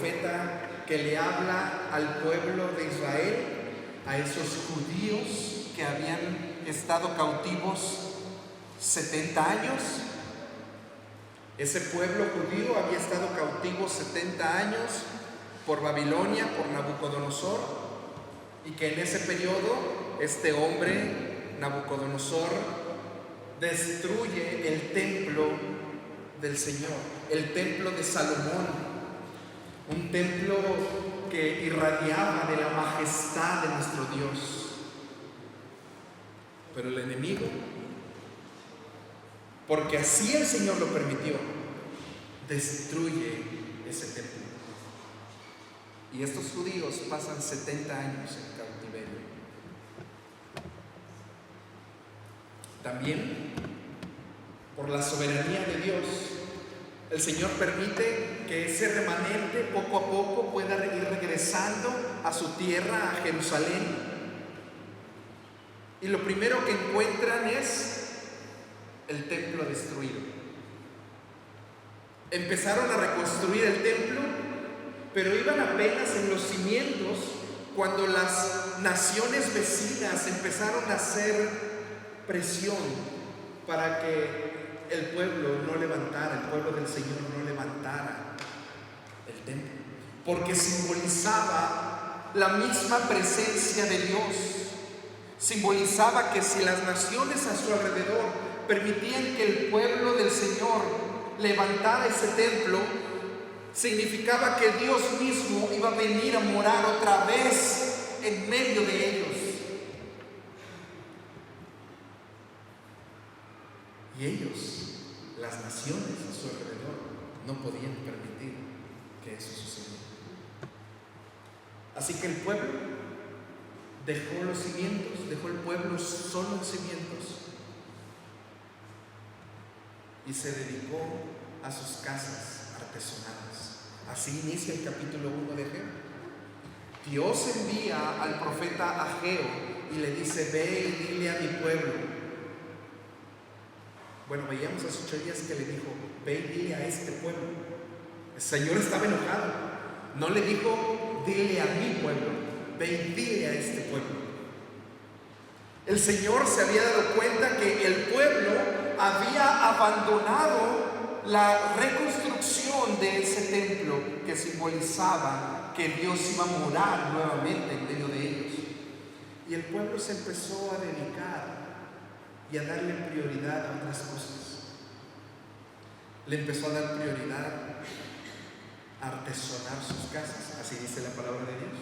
profeta que le habla al pueblo de Israel, a esos judíos que habían estado cautivos 70 años. Ese pueblo judío había estado cautivo 70 años por Babilonia, por Nabucodonosor, y que en ese periodo este hombre, Nabucodonosor, destruye el templo del Señor, el templo de Salomón, un templo que irradiaba de la majestad de nuestro Dios. Pero el enemigo, porque así el Señor lo permitió, destruye ese templo. Y estos judíos pasan 70 años en cautiverio. También, por la soberanía de Dios, el Señor permite que ese remanente poco a poco pueda ir regresando a su tierra, a Jerusalén. Y lo primero que encuentran es el templo destruido. Empezaron a reconstruir el templo, pero iban apenas en los cimientos cuando las naciones vecinas empezaron a hacer presión para que el pueblo no levantara, el pueblo del Señor no levantara el templo, porque simbolizaba la misma presencia de Dios. Simbolizaba que si las naciones a su alrededor permitían que el pueblo del Señor levantara ese templo, significaba que Dios mismo iba a venir a morar otra vez en medio de ellos. Y ellos, las naciones a su alrededor, no podían permitir que eso sucediera. Así que el pueblo dejó los cimientos, dejó el pueblo solo en cimientos y se dedicó a sus casas artesonadas. Así inicia el capítulo 1 de Ageo. Dios envía al profeta Ageo y le dice: ve y dile a mi pueblo. Bueno, veíamos hace 8 días que le dijo: ve y dile a este pueblo. El Señor estaba enojado. No le dijo: dile a mi pueblo, ve y dile a este pueblo. El Señor se había dado cuenta que el pueblo había abandonado la reconstrucción de ese templo que simbolizaba que Dios iba a morar nuevamente en medio de ellos. Y el pueblo se empezó a dedicar y a darle prioridad a otras cosas. Le empezó a dar prioridad a artesonar sus casas, así dice la palabra de Dios.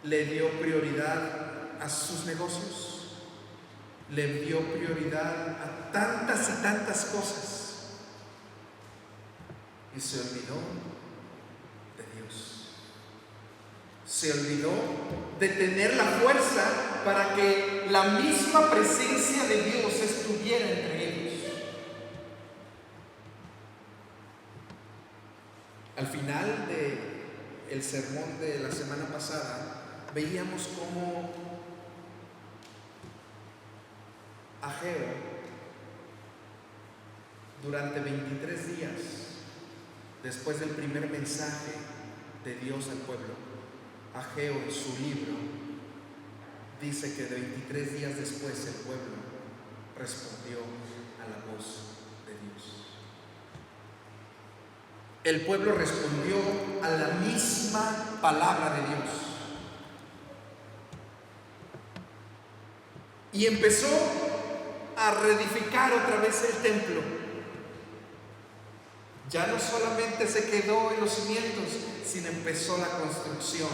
Le dio prioridad a sus negocios, le dio prioridad a tantas y tantas cosas y se olvidó de Dios. Se olvidó de tener la fuerza para que la misma presencia de Dios estuviera entre ellos. Al final del sermón de la semana pasada veíamos cómo Ageo, durante 23 días después del primer mensaje de Dios al pueblo, Ageo en su libro dice que de 23 días después el pueblo respondió a la voz de Dios. El pueblo respondió a la misma palabra de Dios y empezó a reedificar otra vez el templo. Ya no solamente se quedó en los cimientos, sino empezó la construcción.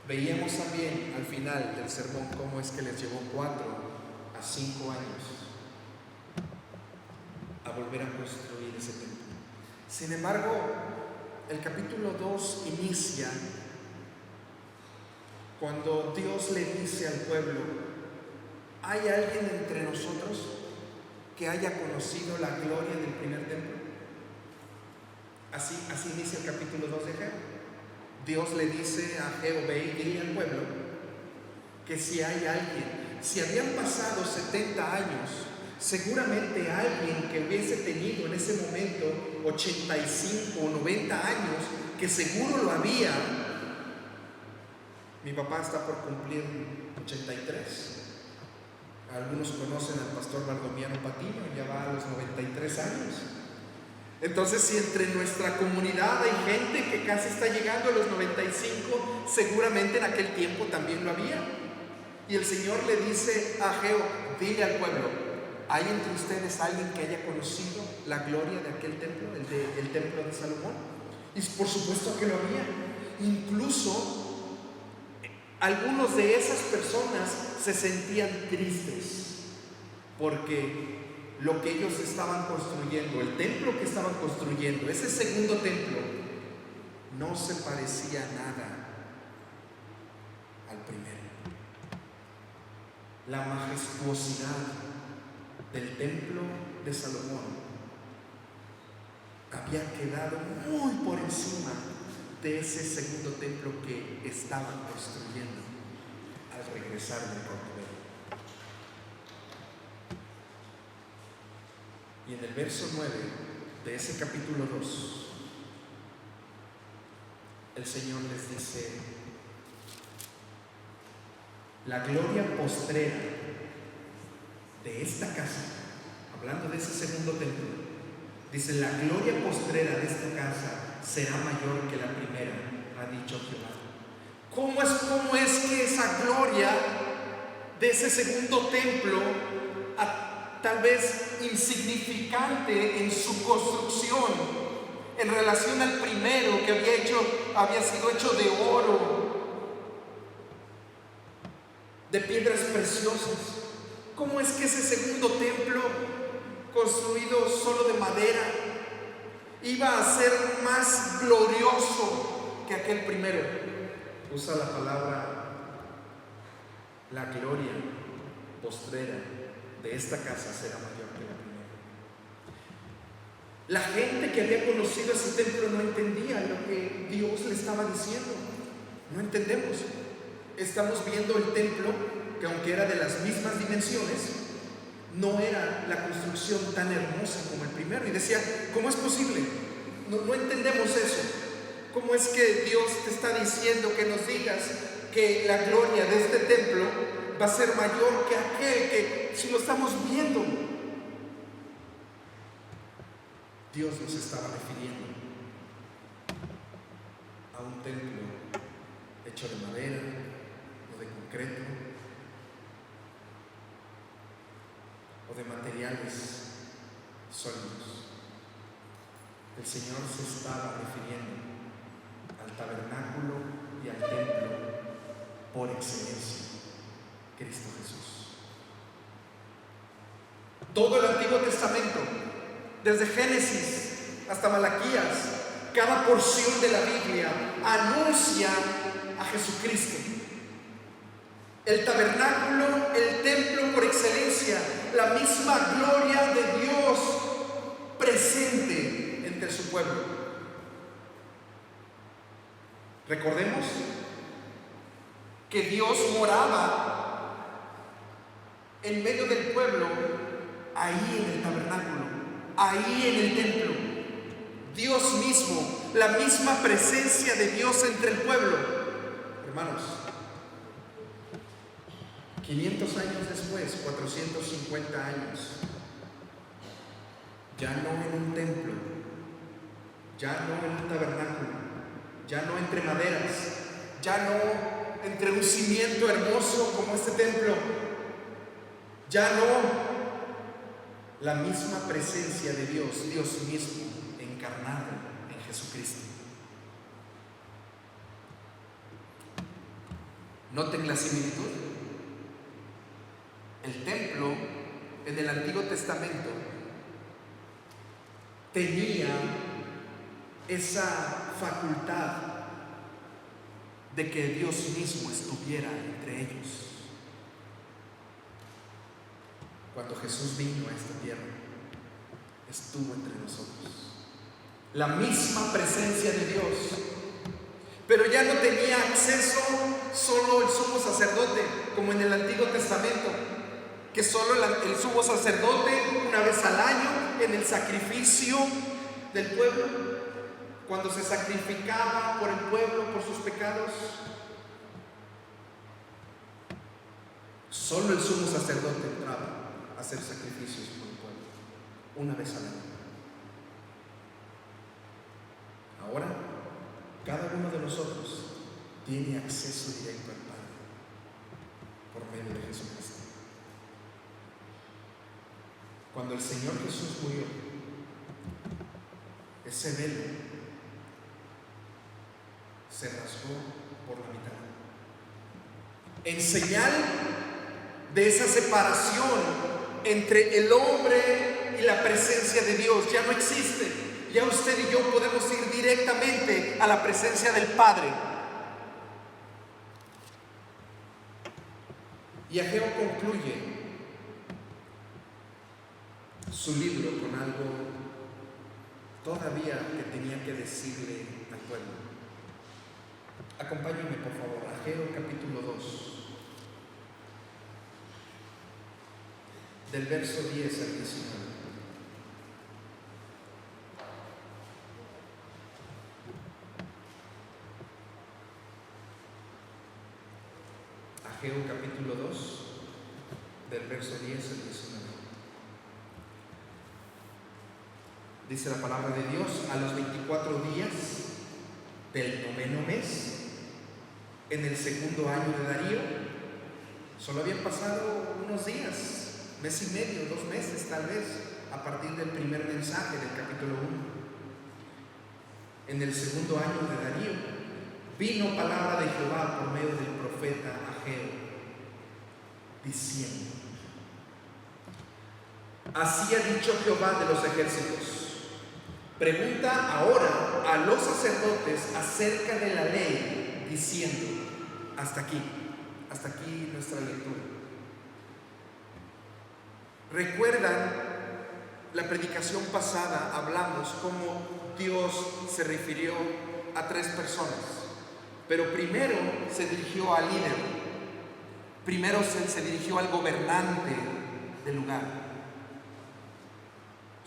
Veíamos también al final del sermón cómo es que les llevó 4 a 5 años a volver a construir ese templo. Sin embargo, el capítulo 2 inicia cuando Dios le dice al pueblo: ¿hay alguien entre nosotros que haya conocido la gloria del primer templo? Así inicia el capítulo 2 de Ageo. Dios le dice a Ageo: ve y dile al pueblo que si hay alguien, si habían pasado 70 años Seguramente alguien que hubiese tenido en ese momento 85 o 90 años, que seguro lo había. Mi papá está por cumplir 83. Algunos conocen al pastor Baldomero Patiño, ya va a los 93 años. Entonces, si entre nuestra comunidad hay gente que casi está llegando a los 95, seguramente en aquel tiempo también lo había. Y el Señor le dice a Ageo: dile al pueblo, ¿hay entre ustedes alguien que haya conocido la gloria de aquel templo, el templo de Salomón? Y por supuesto que lo había. Incluso algunos de esas personas se sentían tristes porque lo que ellos estaban construyendo, el templo que estaban construyendo, ese segundo templo, no se parecía nada al primero. La majestuosidad del templo de Salomón había quedado muy por encima de ese segundo templo que estaban construyendo al regresar del cautiverio. Y en el verso 9 de ese capítulo 2, el Señor les dice: la gloria postrera de esta casa, hablando de ese segundo templo, dice: la gloria postrera de esta casa será mayor que la primera, ha dicho Jehová. ¿Cómo es que esa gloria de ese segundo templo, tal vez insignificante en su construcción en relación al primero que había sido hecho de oro, de piedras preciosas? ¿Cómo es que ese segundo templo, construido solo de madera, iba a ser más glorioso que aquel primero? Usa la palabra: la gloria postrera de esta casa será mayor que la primera. La gente que había conocido ese templo no entendía lo que Dios le estaba diciendo. No entendemos. Estamos viendo el templo que, aunque era de las mismas dimensiones, no era la construcción tan hermosa como el primero. Y decía: ¿cómo es posible? No entendemos eso. ¿Cómo es que Dios te está diciendo que nos digas que la gloria de este templo va a ser mayor que aquel que, si lo estamos viendo? Dios nos estaba refiriendo a un templo hecho de madera o de concreto o de materiales sólidos. El Señor se estaba refiriendo al tabernáculo y al templo por excelencia, Cristo Jesús. Todo el Antiguo Testamento, desde Génesis hasta Malaquías, cada porción de la Biblia anuncia a Jesucristo. El tabernáculo, el templo por excelencia, la misma gloria de Dios presente entre su pueblo. Recordemos que Dios moraba en medio del pueblo, ahí en el tabernáculo, ahí en el templo. Dios mismo, la misma presencia de Dios entre el pueblo. Hermanos, 500 años después, 450 años, ya no en un templo, ya no en un tabernáculo, ya no entre maderas, ya no entre un cimiento hermoso como este templo, ya no. La misma presencia de Dios, Dios mismo encarnado en Jesucristo. Noten la similitud. El templo en el Antiguo Testamento tenía esa facultad de que Dios mismo estuviera entre ellos. Cuando Jesús vino a esta tierra, estuvo entre nosotros. La misma presencia de Dios. Pero ya no tenía acceso solo el sumo sacerdote, como en el Antiguo Testamento. que solo el sumo sacerdote una vez al año en el sacrificio del pueblo, cuando se sacrificaba por el pueblo, por sus pecados, solo el sumo sacerdote entraba a hacer sacrificios por el pueblo una vez al año. Ahora, cada uno de nosotros tiene acceso directo al Padre por medio de Jesucristo. Cuando el Señor Jesús murió, ese velo se rasgó por la mitad, en señal de esa separación entre el hombre y la presencia de Dios. Ya no existe. Ya usted y yo podemos ir directamente a la presencia del Padre. Y Ageo concluye su libro con algo todavía que tenía que decirle al pueblo. Acompáñenme por favor, Ageo capítulo 2, del verso 10 al 19. Ageo capítulo 2, del verso 10 al 19. Dice la palabra de Dios: a los 24 días del noveno mes, en el segundo año de Darío, solo habían pasado unos días, mes y medio, 2 meses tal vez, a partir del primer mensaje del capítulo 1. En el segundo año de Darío, vino palabra de Jehová por medio del profeta Ageo, diciendo: así ha dicho Jehová de los ejércitos, pregunta ahora a los sacerdotes acerca de la ley, diciendo. Hasta aquí nuestra lectura. ¿Recuerdan la predicación pasada? Hablamos cómo Dios se refirió a 3 personas, pero primero se dirigió al líder, primero se dirigió al gobernante del lugar,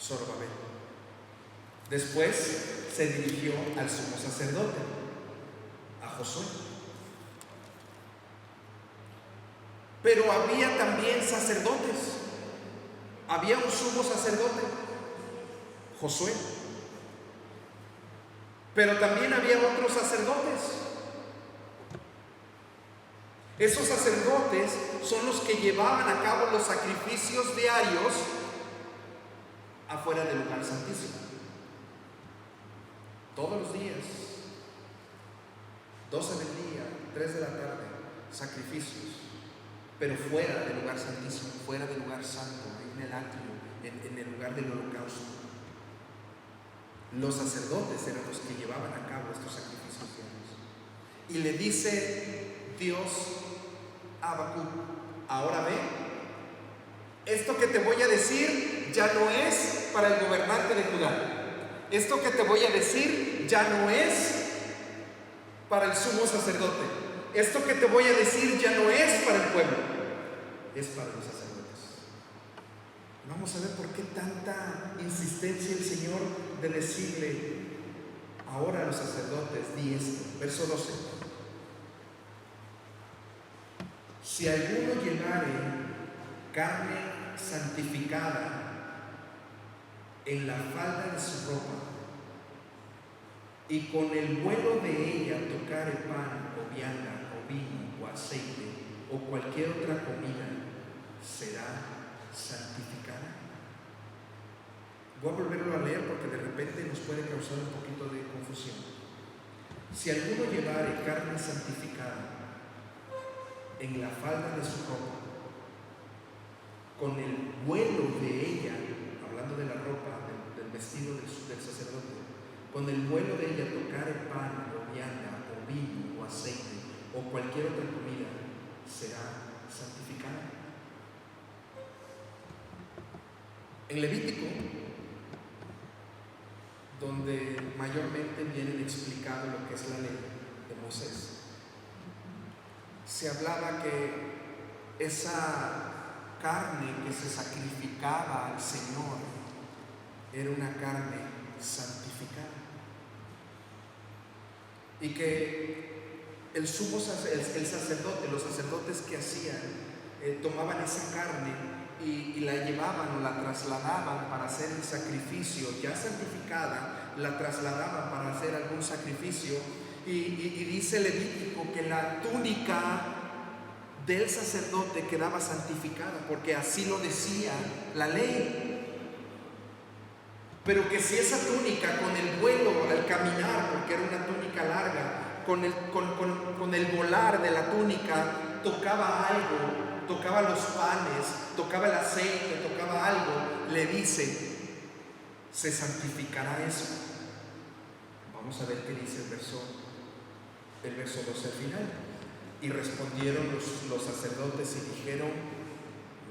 Zorobabel. Después se dirigió al sumo sacerdote, a Josué. Pero había también sacerdotes. Había un sumo sacerdote, Josué. Pero también había otros sacerdotes. Esos sacerdotes son los que llevaban a cabo los sacrificios diarios afuera del lugar santísimo. Todos los días, 12 del día, 3 de la tarde, sacrificios, pero fuera del lugar santísimo, fuera del lugar santo, en el atrio, en el lugar del holocausto. Los sacerdotes eran los que llevaban a cabo estos sacrificios diarios. Y le dice Dios a Habacuc: ahora ve, esto que te voy a decir ya no es para el gobernante de Judá. Esto que te voy a decir ya no es para el sumo sacerdote. Esto que te voy a decir ya no es para el pueblo, es para los sacerdotes. Vamos a ver por qué tanta insistencia el Señor de decirle ahora a los sacerdotes: di esto. Verso 12: si alguno llevare carne santificada en la falda de su ropa, y con el vuelo de ella tocare pan o vianda o vino o aceite o cualquier otra comida, será santificada. Voy a volverlo a leer porque de repente nos puede causar un poquito de confusión. Si alguno llevare carne santificada en la falda de su ropa, con el vuelo de ella, hablando de la ropa, del vestido del sacerdote, con el vuelo de ella tocar el pan o vianda o vino o aceite o cualquier otra comida, será santificada. En Levítico, donde mayormente viene explicado lo que es la ley de Moisés, se hablaba que esa carne que se sacrificaba al Señor era una carne santificada. Y que el sacerdote, los sacerdotes que hacían, tomaban esa carne y la llevaban o la trasladaban para hacer el sacrificio, ya santificada, la trasladaban para hacer algún sacrificio. Y dice Levítico que la túnica del sacerdote quedaba santificada, porque así lo decía la ley. Pero que si esa túnica, con el vuelo al caminar, porque era una túnica larga, con el volar de la túnica, tocaba algo, tocaba los panes, tocaba el aceite, tocaba algo, le dice, se santificará eso. Vamos a ver qué dice el verso 12 al final. Y respondieron los sacerdotes y dijeron,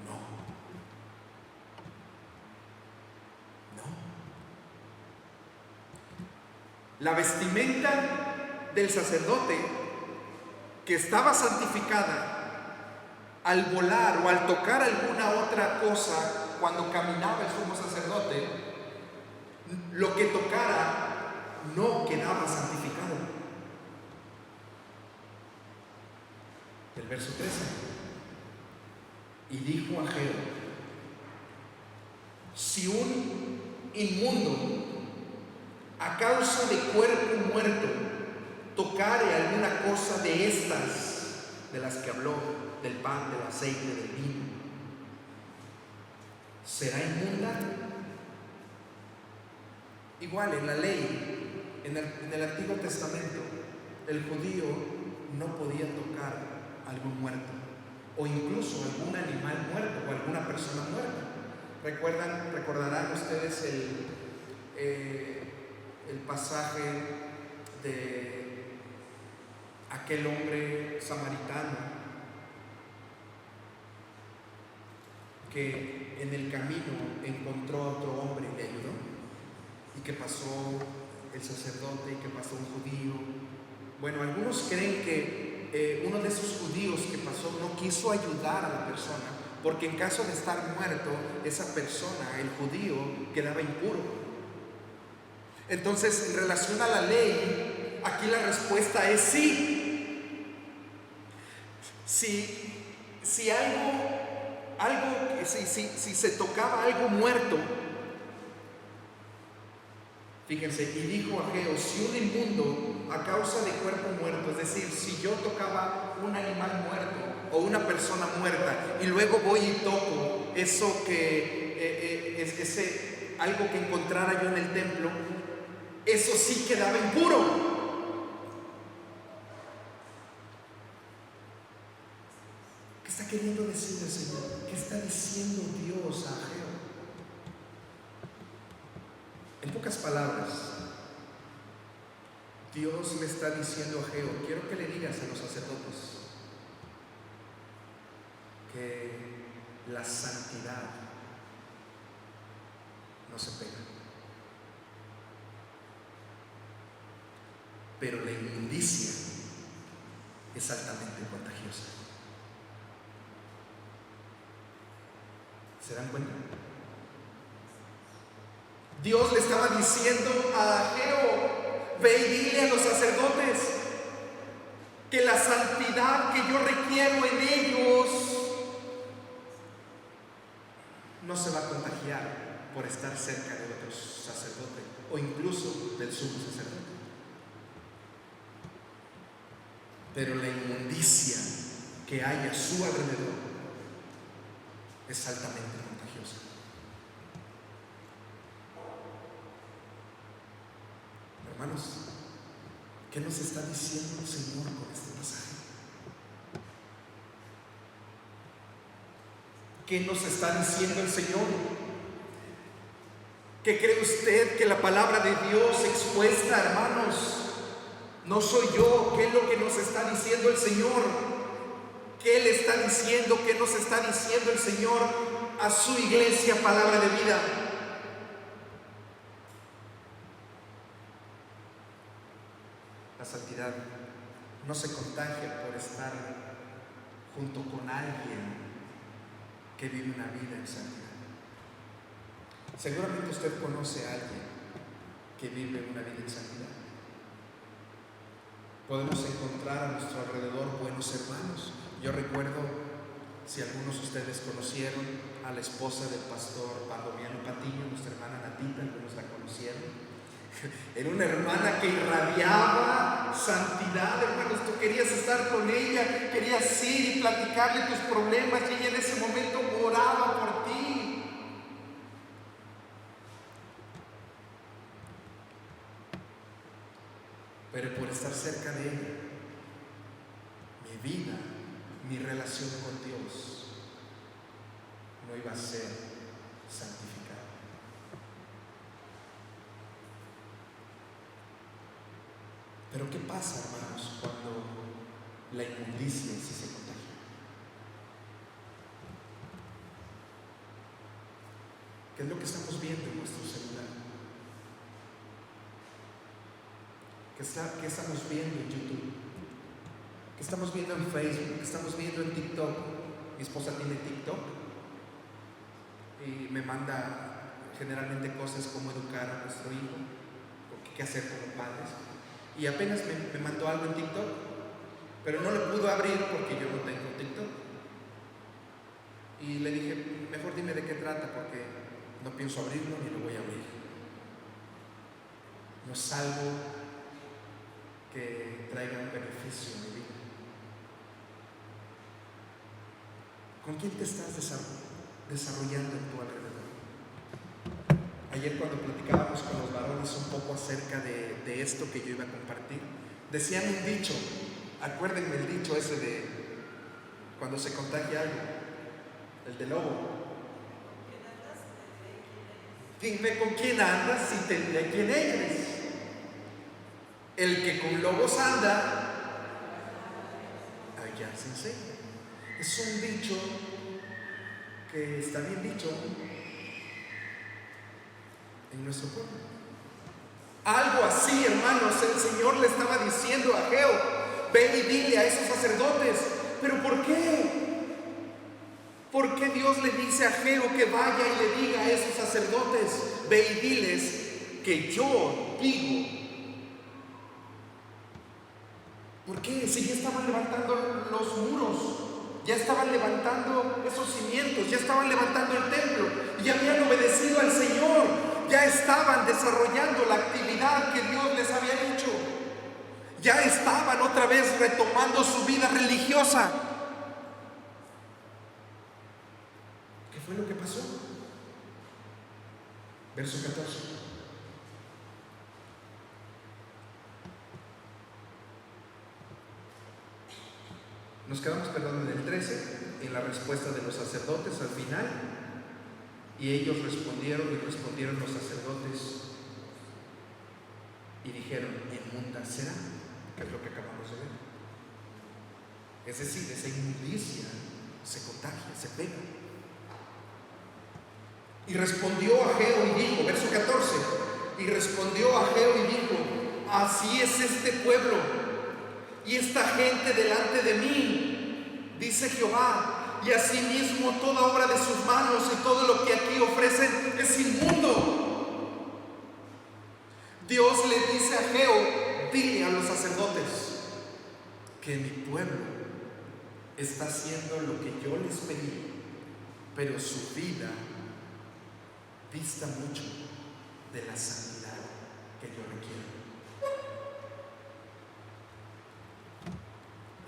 no. La vestimenta del sacerdote, que estaba santificada, al volar o al tocar alguna otra cosa cuando caminaba el sumo sacerdote, lo que tocara no quedaba santificado. El verso 13. Y dijo Ageo: si un inmundo a causa de cuerpo muerto tocare alguna cosa de estas, de las que habló, del pan, del aceite, del vino, ¿será inmunda? Igual en la ley, en el Antiguo Testamento, el judío no podía tocar algún muerto, o incluso algún animal muerto, o alguna persona muerta. Recordarán ustedes el pasaje de aquel hombre samaritano que en el camino encontró a otro hombre y le ayudó, y que pasó el sacerdote y que pasó un judío. Bueno, algunos creen que uno de esos judíos que pasó no quiso ayudar a la persona, porque en caso de estar muerto, esa persona, el judío, quedaba impuro. Entonces, en relación a la ley, aquí la respuesta es sí. Si se tocaba algo muerto, fíjense, y dijo Ageo: si un inmundo a causa de cuerpo muerto, es decir, si yo tocaba un animal muerto o una persona muerta y luego voy y toco eso algo que encontrara yo en el templo, eso sí quedaba impuro. ¿Qué está queriendo decir el Señor? ¿Qué está diciendo Dios a Ageo? En pocas palabras, Dios le está diciendo a Ageo: quiero que le digas a los sacerdotes que la santidad no se pega, pero la inmundicia es altamente contagiosa. ¿Se dan cuenta? Dios le estaba diciendo a Ageo: ve y dile a los sacerdotes que la santidad que yo requiero en ellos no se va a contagiar por estar cerca de otros sacerdotes o incluso del sumo sacerdote. Pero la inmundicia que hay a su alrededor es altamente contagiosa. Hermanos, ¿qué nos está diciendo el Señor con este pasaje? ¿Qué nos está diciendo el Señor? ¿Qué cree usted que la palabra de Dios expuesta, hermanos? No soy yo. ¿Qué es lo que nos está diciendo el Señor? ¿Qué le está diciendo? ¿Qué nos está diciendo el Señor a su iglesia, palabra de vida? La santidad no se contagia por estar junto con alguien que vive una vida en santidad. Seguramente usted conoce a alguien que vive una vida en santidad. Podemos encontrar a nuestro alrededor buenos hermanos. Yo recuerdo, si algunos de ustedes conocieron a la esposa del pastor Pardomiano Patiño, nuestra hermana Natita, algunos la conocieron. Era una hermana que irradiaba santidad, hermanos. Tú querías estar con ella, querías ir y platicarle tus problemas, y ella en ese momento oraba por ti. Pero por estar cerca de ella, mi vida, mi relación con Dios no iba a ser santificada. Pero ¿qué pasa, hermanos, cuando la inmundicia sí se contagia? ¿Qué es lo que estamos viendo en nuestro celular? ¿Qué estamos viendo en YouTube? ¿Qué estamos viendo en Facebook? ¿Qué estamos viendo en TikTok? Mi esposa tiene TikTok y me manda generalmente cosas como educar a nuestro hijo, o qué hacer como padres. Y apenas me mandó algo en TikTok, pero no lo pudo abrir porque yo no tengo TikTok. Y le dije, mejor dime de qué trata, porque no pienso abrirlo ni lo voy a abrir. No es algo que traiga un beneficio en mi vida. ¿Con quién te estás desarrollando en tu alrededor? Ayer cuando platicábamos con los varones un poco acerca de esto que yo iba a compartir, decían un dicho, acuérdenme el dicho ese de cuando se contagia algo, el de lobo. Dime con quién andas y te diré quién eres. El que con lobos anda, allá se enseña. Es un dicho que está bien dicho en nuestro pueblo. Algo así, hermanos, el Señor le estaba diciendo a Ageo: ve y dile a esos sacerdotes. ¿Pero por qué? ¿Por qué Dios le dice a Ageo que vaya y le diga a esos sacerdotes: ve y diles que yo digo? ¿Por qué? Si ya estaban levantando los muros, ya estaban levantando esos cimientos, ya estaban levantando el templo, y habían obedecido al Señor, ya estaban desarrollando la actividad que Dios les había dicho, ya estaban otra vez retomando su vida religiosa. ¿Qué fue lo que pasó? Verso 14. Nos quedamos, perdón, en el 13, en la respuesta de los sacerdotes al final. Y ellos respondieron los sacerdotes y dijeron: inmunda será, que es lo que acabamos de ver. Es decir, esa inmundicia se contagia, se pega. Y respondió Ageo y dijo, verso 14, y respondió Ageo y dijo: así es este pueblo y esta gente delante de mí, dice Jehová, y asimismo toda obra de sus manos y todo lo que aquí ofrecen es inmundo. Dios le dice a Ageo: dile a los sacerdotes que mi pueblo está haciendo lo que yo les pedí, pero su vida dista mucho de la santidad que yo requiero.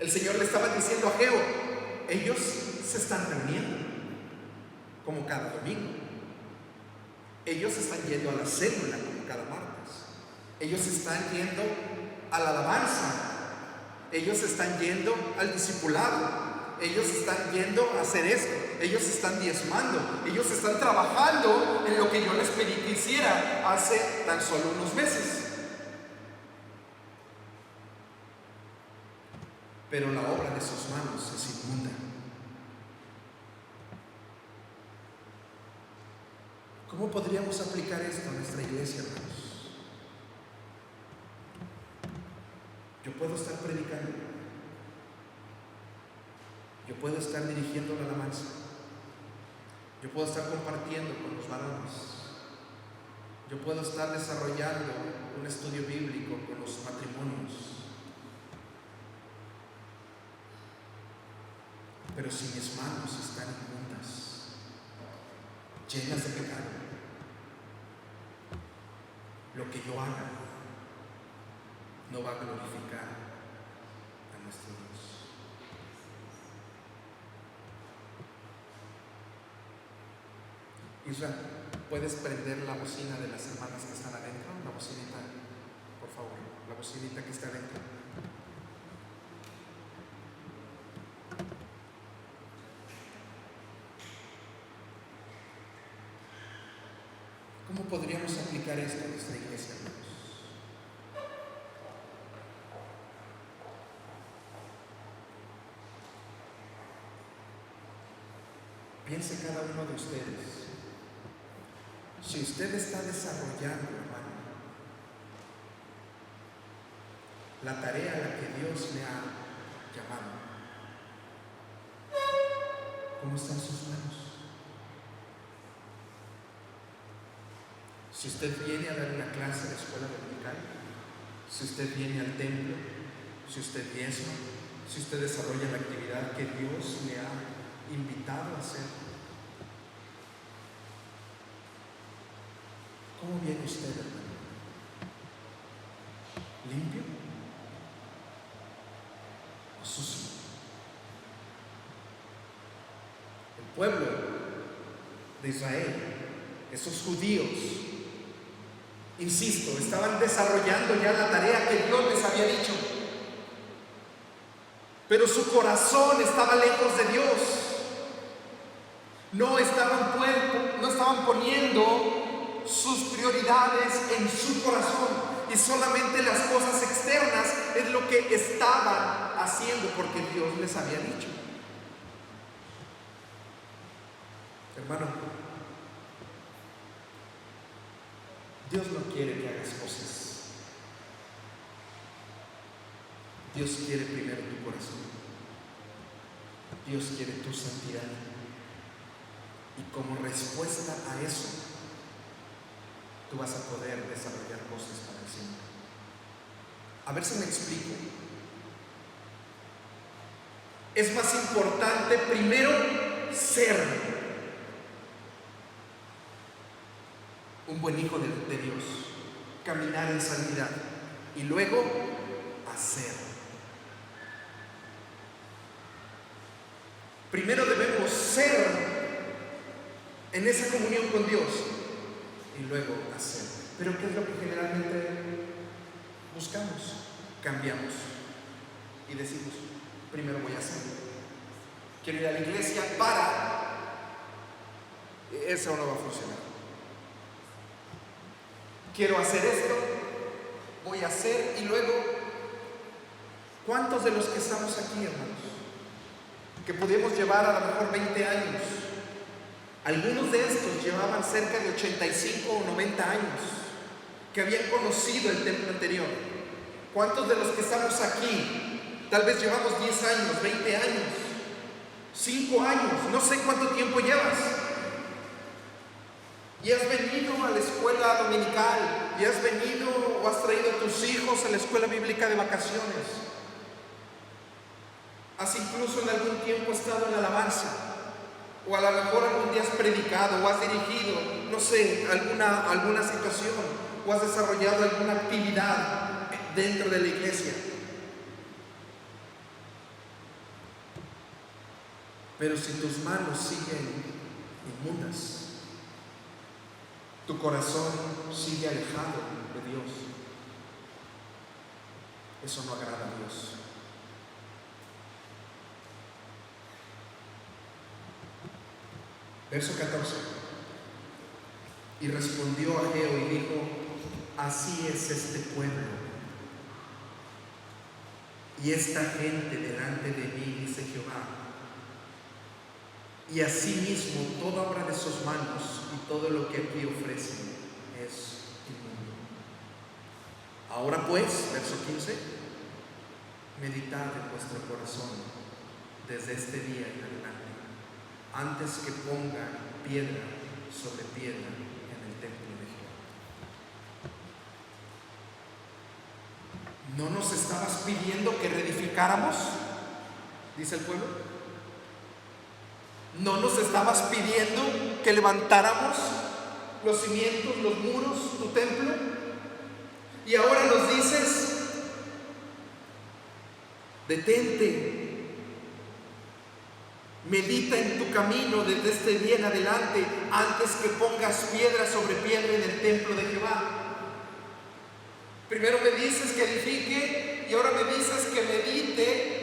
El Señor le estaba diciendo a Ageo: ellos se están reuniendo como cada domingo, ellos están yendo a la célula como cada martes, ellos están yendo a la alabanza, ellos están yendo al discipulado, ellos están yendo a hacer esto, ellos están diezmando, ellos están trabajando en lo que yo les pedí que hiciera hace tan solo unos meses. Pero la obra de sus manos es inmunda. ¿Cómo podríamos aplicar esto a nuestra iglesia, hermanos? Yo puedo estar predicando, yo puedo estar dirigiendo la alabanza, Yo puedo estar compartiendo con los varones. Yo puedo estar desarrollando un estudio bíblico con los matrimonios. Pero si mis manos están inmundas, llenas de pecado, lo que yo haga no va a glorificar a nuestro Dios. Israel, ¿puedes prender la bocina de las hermanas que están adentro? La bocinita, por favor, la bocinita que está adentro. ¿Cómo podríamos aplicar esto a nuestra iglesia, hermanos? Piense cada uno de ustedes. Si usted está desarrollando, hermano, la tarea a la que Dios le ha llamado, ¿cómo están sus manos? Si usted viene a dar una clase en la escuela dominical, si usted viene al templo, si usted diezma, si usted desarrolla la actividad que Dios le ha invitado a hacer, ¿cómo viene usted, hermano? ¿Limpio o sucio? El pueblo de Israel, esos judíos, insisto, estaban desarrollando ya la tarea que Dios les había dicho, pero su corazón estaba lejos de Dios. No estaban poniendo sus prioridades en su corazón, y solamente las cosas externas es lo que estaban haciendo porque Dios les había dicho. Hermano, Dios no quiere que hagas cosas. Dios quiere primero tu corazón. Dios quiere tu santidad. Y como respuesta a eso, tú vas a poder desarrollar cosas para el Señor. A ver si me explico. Es más importante primero ser un buen hijo de Dios, caminar en santidad, y luego hacer. Primero debemos ser en esa comunión con Dios y luego hacer. Pero ¿qué es lo que generalmente buscamos? Cambiamos y decimos, primero voy a hacer. Quiero ir a la iglesia para... Eso no va a funcionar. Quiero hacer esto, voy a hacer, y luego, ¿cuántos de los que estamos aquí, hermanos, que pudimos llevar a lo mejor 20 años? Algunos de estos llevaban cerca de 85 o 90 años, que habían conocido el templo anterior. ¿Cuántos de los que estamos aquí, tal vez llevamos 10 años, 20 años, 5 años, no sé cuánto tiempo llevas? Y has venido a la escuela dominical, y has venido o has traído a tus hijos a la escuela bíblica de vacaciones. Has incluso en algún tiempo estado en la alabanza, o a lo mejor algún día has predicado o has dirigido, no sé, alguna situación, o has desarrollado alguna actividad dentro de la iglesia. Pero si tus manos siguen inmundas, tu corazón sigue alejado de Dios, eso no agrada a Dios. Verso 14. Y respondió Ageo y dijo: así es este pueblo y esta gente delante de mí, dice Jehová, y asimismo toda obra de sus manos y todo lo que aquí ofrecen es inmundo. Ahora pues, verso 15, meditad en vuestro corazón desde este día en adelante, antes que ponga piedra sobre piedra en el templo de Jehová. ¿No nos estabas pidiendo que reedificáramos? Dice el pueblo. ¿No nos estabas pidiendo que levantáramos los cimientos, los muros, tu templo? Y ahora nos dices: detente, medita en tu camino desde este día en adelante, antes que pongas piedra sobre piedra en el templo de Jehová. Primero me dices que edifique y ahora me dices que medite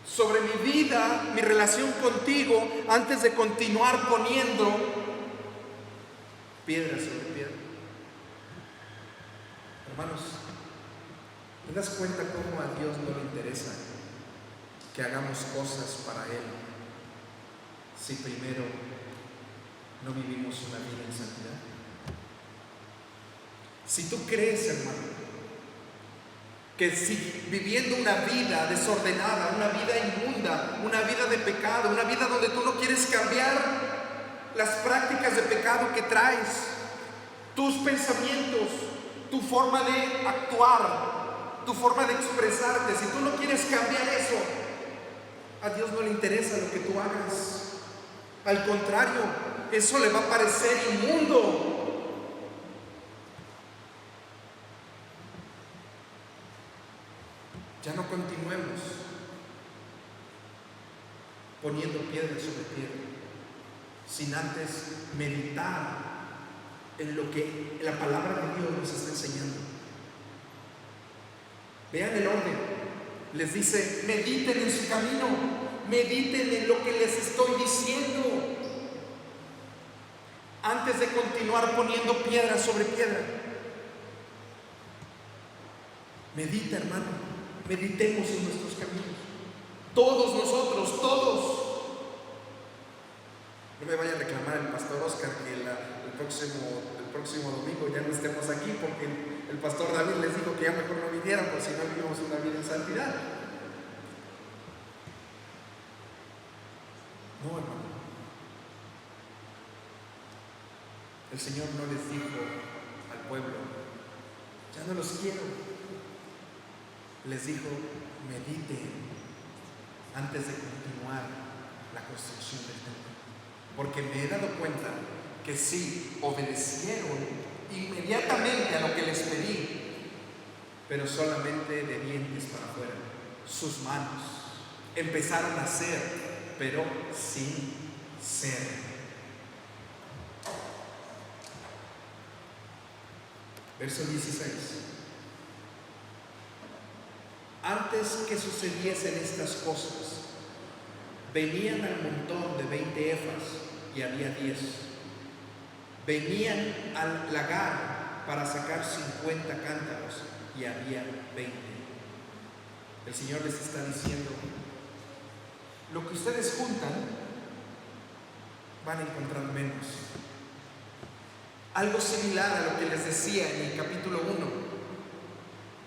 sobre mi vida, mi relación contigo, antes de continuar poniendo piedra sobre piedra. Hermanos, ¿te das cuenta cómo a Dios no le interesa que hagamos cosas para Él si primero no vivimos una vida en santidad? Si tú crees, hermano, que si viviendo una vida desordenada, una vida inmunda, una vida de pecado, una vida donde tú no quieres cambiar las prácticas de pecado que traes, tus pensamientos, tu forma de actuar, tu forma de expresarte, si tú no quieres cambiar eso, a Dios no le interesa lo que tú hagas. Al contrario, eso le va a parecer inmundo. Ya no continuemos poniendo piedra sobre piedra sin antes meditar en lo que la palabra de Dios nos está enseñando. Vean el orden. Les dice: mediten en su camino, mediten en lo que les estoy diciendo antes de continuar poniendo piedra sobre piedra. Medita, hermano. Meditemos en nuestros caminos. Todos nosotros, todos. No me vaya a reclamar el pastor Oscar que el próximo domingo ya no estemos aquí, porque el pastor David les dijo que ya mejor no vinieran, por si no vivimos una vida en santidad. No, hermano. El Señor no les dijo al pueblo: ya no los quiero. Les dijo: mediten antes de continuar la construcción del templo, porque me he dado cuenta que sí obedecieron inmediatamente a lo que les pedí, pero solamente de dientes para afuera. Sus manos empezaron a hacer, pero sin ser. Verso 16. Antes que sucediesen estas cosas, venían al montón de 20 efas y había 10. Venían al lagar para sacar 50 cántaros y había 20. El Señor les está diciendo: lo que ustedes juntan van a encontrar menos. Algo similar a lo que les decía en el capítulo 1.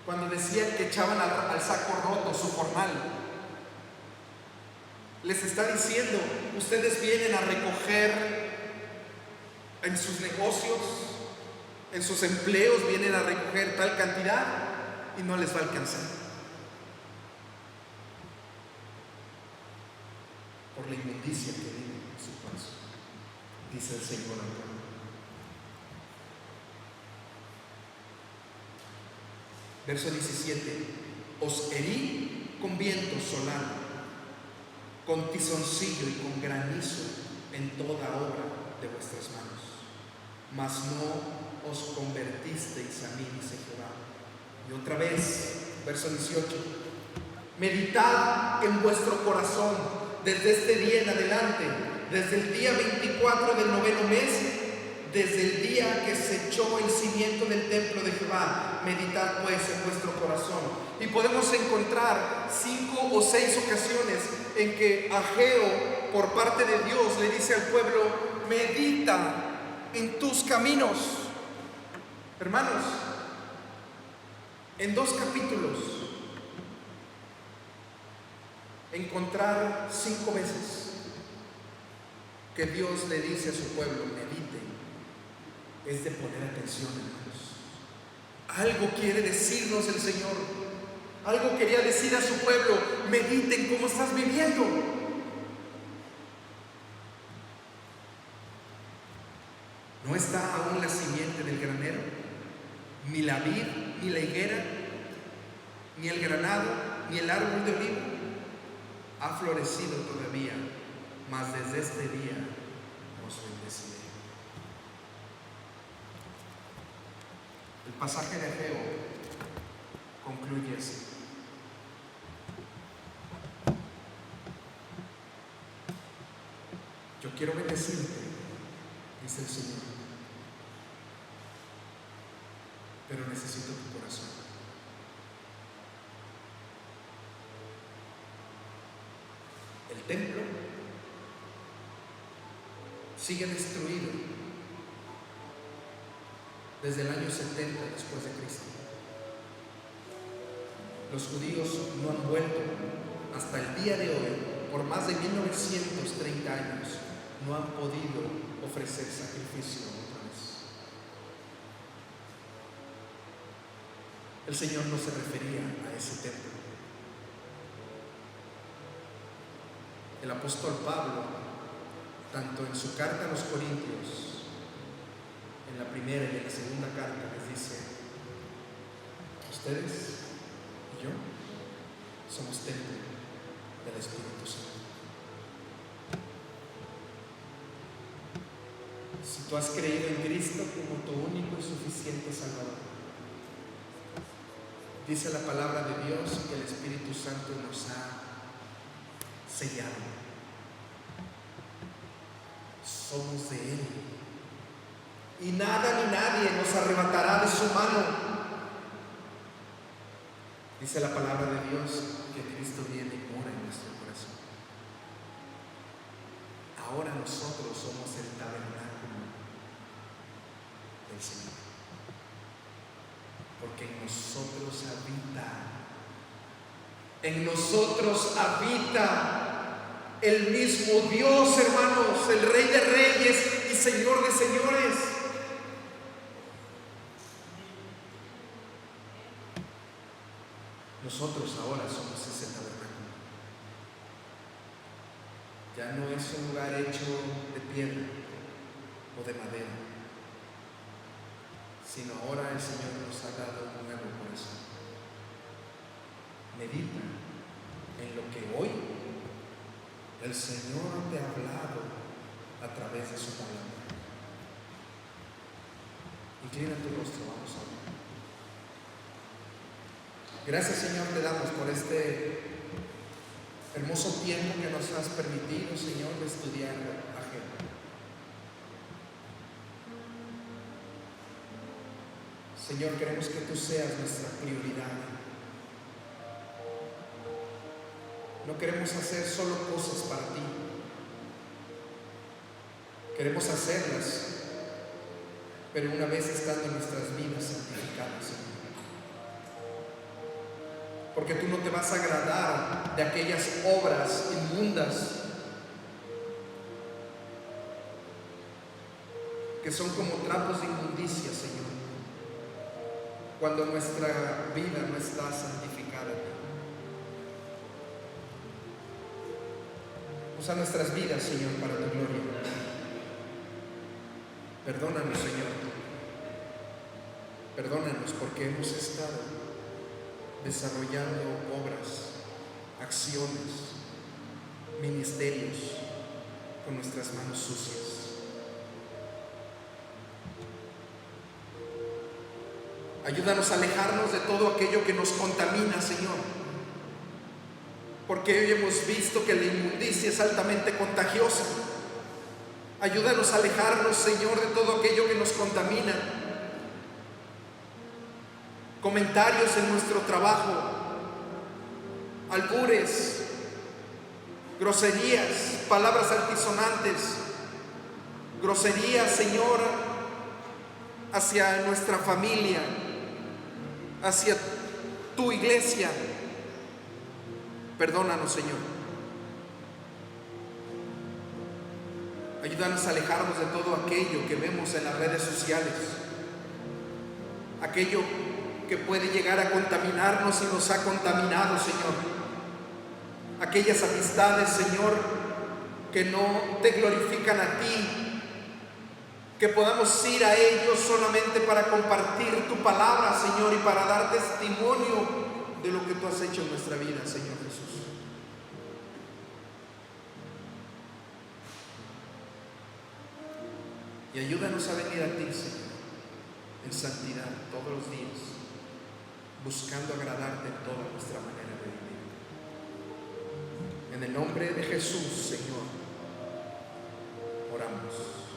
Cuando decían que echaban al saco roto su jornal, les está diciendo: ustedes vienen a recoger en sus negocios, en sus empleos, vienen a recoger tal cantidad y no les va a alcanzar por la inmundicia que vive en su corazón, dice el Señor al pueblo. Verso 17. Os herí con viento solano, con tizoncillo y con granizo en toda obra de vuestras manos, mas no os convertisteis a mí, dice Jehová. Y otra vez, verso 18. Meditad en vuestro corazón desde este día en adelante, desde el día 24 del 9º mes, desde el día que se echó el cimiento del templo de Jehová. Meditad pues en vuestro corazón. Y podemos encontrar 5 o 6 ocasiones en que Ageo, por parte de Dios, le dice al pueblo: medita en tus caminos. Hermanos, en 2 capítulos encontrar 5 veces que Dios le dice a su pueblo: mediten, es de poner atención, hermanos. Algo quiere decirnos el Señor. Algo quería decir a su pueblo: mediten cómo estás viviendo. ¿No está aún la simiente del granero? Ni la vid, ni la higuera, ni el granado, ni el árbol de olivo ha florecido todavía, mas desde este día os bendeciré. El pasaje de Ageo concluye así: yo quiero bendecirte, dice el Señor, pero necesito tu corazón. El templo sigue destruido desde el año 70 después de Cristo. Los judíos no han vuelto hasta el día de hoy, por más de 1930 años, no han podido ofrecer sacrificio otra vez. El Señor no se refería a ese templo. El apóstol Pablo, tanto en su carta a los Corintios, en la primera y en la segunda carta, les dice: ustedes y yo somos templo del Espíritu Santo. Si tú has creído en Cristo como tu único y suficiente Salvador, dice la palabra de Dios que el Espíritu Santo nos ha sellado. Somos de Él, y nada ni nadie nos arrebatará de su mano. Dice la palabra de Dios que Cristo viene y mora en nuestro corazón. Ahora nosotros somos el tabernáculo del Señor, porque en nosotros habita el mismo Dios, hermanos, el Rey de Reyes y Señor de Señores. Nosotros ahora somos ese tabernáculo. Ya no es un lugar hecho de piedra o de madera, sino ahora el Señor nos ha dado un nuevo corazón. Medita en lo que hoy el Señor te ha hablado a través de su palabra. Inclina tu rostro, vamos a orar. Gracias, Señor, te damos por este hermoso tiempo que nos has permitido, Señor, de estudiar Ageo. Señor, queremos que tú seas nuestra prioridad. No queremos hacer solo cosas para ti. Queremos hacerlas, pero una vez estando nuestras vidas santificadas, Señor. Porque tú no te vas a agradar de aquellas obras inmundas que son como trapos de inmundicia, Señor, cuando nuestra vida no está santificada. Usa nuestras vidas, Señor, para tu gloria. Perdónanos, Señor. Perdónanos porque hemos estado desarrollando obras, acciones, ministerios con nuestras manos sucias. Ayúdanos a alejarnos de todo aquello que nos contamina, Señor, porque hoy hemos visto que la inmundicia es altamente contagiosa. Ayúdanos a alejarnos, Señor, de todo aquello que nos contamina. Comentarios en nuestro trabajo, albures, groserías, palabras altisonantes, groserías, Señor, hacia nuestra familia, hacia tu iglesia. Perdónanos, Señor. Ayúdanos a alejarnos de todo aquello que vemos en las redes sociales, aquello que puede llegar a contaminarnos y nos ha contaminado, Señor. Aquellas amistades, Señor, que no te glorifican a ti, que podamos ir a ellos solamente para compartir tu palabra, Señor, y para dar testimonio de lo que tú has hecho en nuestra vida, Señor Jesús. Y ayúdanos a venir a ti, Señor, en santidad todos los días, buscando agradarte en toda nuestra manera de vivir. En el nombre de Jesús, Señor, oramos.